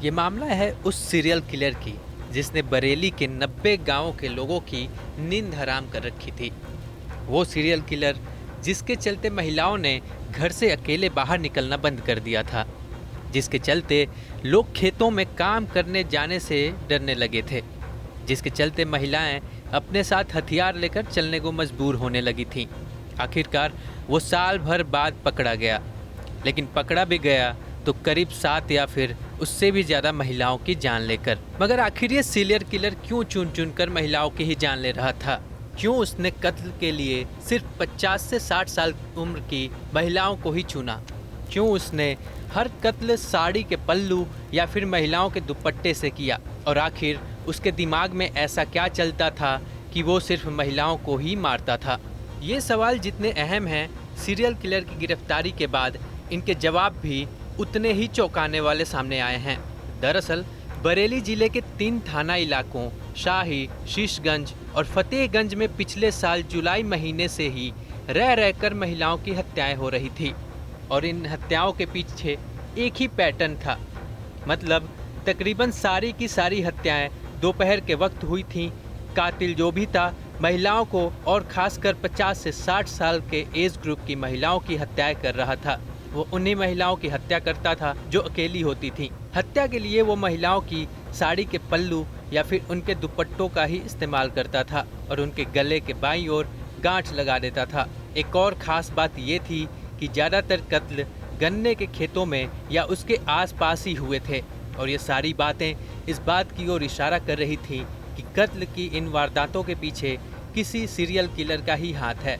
ये मामला है उस सीरियल किलर की जिसने बरेली के 90 गांवों के लोगों की नींद हराम कर रखी थी। वो सीरियल किलर जिसके चलते महिलाओं ने घर से अकेले बाहर निकलना बंद कर दिया था, जिसके चलते लोग खेतों में काम करने जाने से डरने लगे थे, जिसके चलते महिलाएं अपने साथ हथियार लेकर चलने को मजबूर होने लगी थीं। आखिरकार वो साल भर बाद पकड़ा गया, लेकिन पकड़ा भी गया तो करीब 7 या फिर उससे भी ज़्यादा महिलाओं की जान लेकर। मगर आखिर ये सीरियल किलर क्यों चुन चुन कर महिलाओं की ही जान ले रहा था? क्यों उसने कत्ल के लिए सिर्फ 50 से 60 साल उम्र की महिलाओं को ही चुना? क्यों उसने हर कत्ल साड़ी के पल्लू या फिर महिलाओं के दुपट्टे से किया? और आखिर उसके दिमाग में ऐसा क्या चलता था कि वो सिर्फ महिलाओं को ही मारता था? ये सवाल जितने अहम हैं, सीरियल किलर की गिरफ्तारी के बाद इनके जवाब भी उतने ही चौंकाने वाले सामने आए हैं। दरअसल बरेली जिले के 3 थाना इलाकों शाही, शीशगंज और फतेहगंज में पिछले साल जुलाई महीने से ही रह रहकर महिलाओं की हत्याएं हो रही थी। और इन हत्याओं के पीछे एक ही पैटर्न था। मतलब तकरीबन सारी की सारी हत्याएं दोपहर के वक्त हुई थीं। कातिल जो भी था, महिलाओं को और खासकर 50 से 60 साल के एज ग्रुप की महिलाओं की हत्याएं कर रहा था। वो उन्हीं महिलाओं की हत्या करता था जो अकेली होती थीं। हत्या के लिए वो महिलाओं की साड़ी के पल्लू या फिर उनके दुपट्टों का ही इस्तेमाल करता था और उनके गले के बाईं ओर गांठ लगा देता था। एक और ख़ास बात ये थी कि ज़्यादातर कत्ल गन्ने के खेतों में या उसके आसपास ही हुए थे। और ये सारी बातें इस बात की ओर इशारा कर रही थी कि कत्ल की इन वारदातों के पीछे किसी सीरियल किलर का ही हाथ है।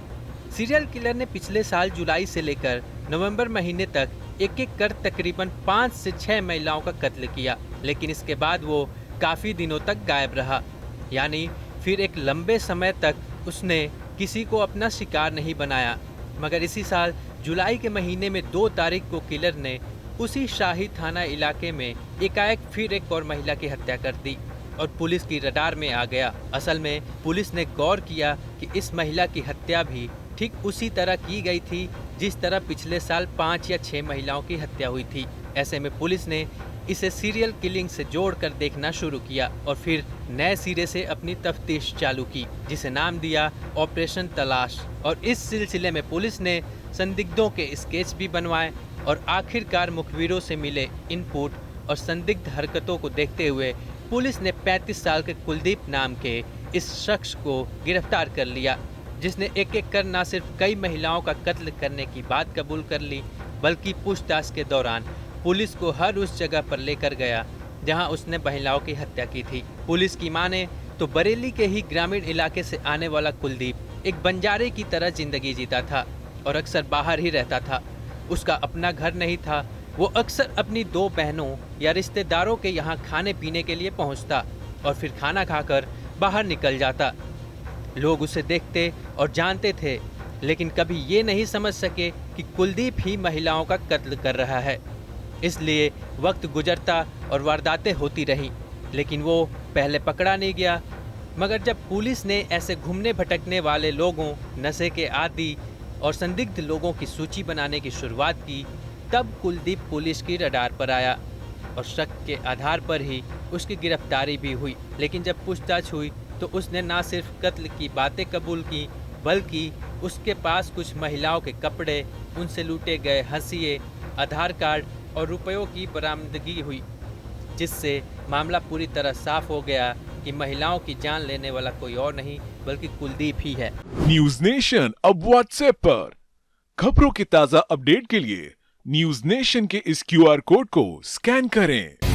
सीरियल किलर ने पिछले साल जुलाई से लेकर नवंबर महीने तक एक एक कर तकरीबन 5 से 6 महिलाओं का कत्ल किया, लेकिन इसके बाद वो काफ़ी दिनों तक गायब रहा। यानी फिर एक लंबे समय तक उसने किसी को अपना शिकार नहीं बनाया। मगर इसी साल जुलाई के महीने में 2 तारीख को किलर ने उसी शाही थाना इलाके में एकाएक फिर एक और महिला की हत्या कर दी और पुलिस की रडार में आ गया। असल में पुलिस ने गौर किया कि इस महिला की हत्या भी ठीक उसी तरह की गई थी जिस तरह पिछले साल 5 या 6 महिलाओं की हत्या हुई थी। ऐसे में पुलिस ने इसे सीरियल किलिंग से जोड़कर देखना शुरू किया और फिर नए सिरे से अपनी तफ्तीश चालू की, जिसे नाम दिया ऑपरेशन तलाश। और इस सिलसिले में पुलिस ने संदिग्धों के स्केच भी बनवाए और आखिरकार मुखबिरों से मिले इनपुट और संदिग्ध हरकतों को देखते हुए पुलिस ने 35 साल के कुलदीप नाम के इस शख्स को गिरफ्तार कर लिया, जिसने एक एक कर न सिर्फ कई महिलाओं का कत्ल करने की बात कबूल कर ली, बल्कि पूछताछ के दौरान पुलिस को हर उस जगह पर लेकर गया जहां उसने महिलाओं की हत्या की थी। पुलिस की माने तो बरेली के ही ग्रामीण इलाके से आने वाला कुलदीप एक बंजारे की तरह जिंदगी जीता था और अक्सर बाहर ही रहता था। उसका अपना घर नहीं था। वो अक्सर अपनी 2 बहनों या रिश्तेदारों के यहाँ खाने पीने के लिए पहुँचता और फिर खाना खाकर बाहर निकल जाता। लोग उसे देखते और जानते थे, लेकिन कभी ये नहीं समझ सके कि कुलदीप ही महिलाओं का कत्ल कर रहा है। इसलिए वक्त गुजरता और वारदातें होती रहीं, लेकिन वो पहले पकड़ा नहीं गया। मगर जब पुलिस ने ऐसे घूमने भटकने वाले लोगों, नशे के आदी और संदिग्ध लोगों की सूची बनाने की शुरुआत की, तब कुलदीप पुलिस की रडार पर आया और शक के आधार पर ही उसकी गिरफ्तारी भी हुई। लेकिन जब पूछताछ हुई तो उसने न सिर्फ कत्ल की बातें कबूल की, बल्कि उसके पास कुछ महिलाओं के कपड़े, उनसे लूटे गए हंसिए, आधार कार्ड और रुपयों की बरामदगी हुई, जिससे मामला पूरी तरह साफ हो गया कि महिलाओं की जान लेने वाला कोई और नहीं बल्कि कुलदीप ही है। न्यूज नेशन अब व्हाट्सएप पर खबरों की ताजा अपडेट के लिए न्यूज नेशन के इस QR कोड को स्कैन करें।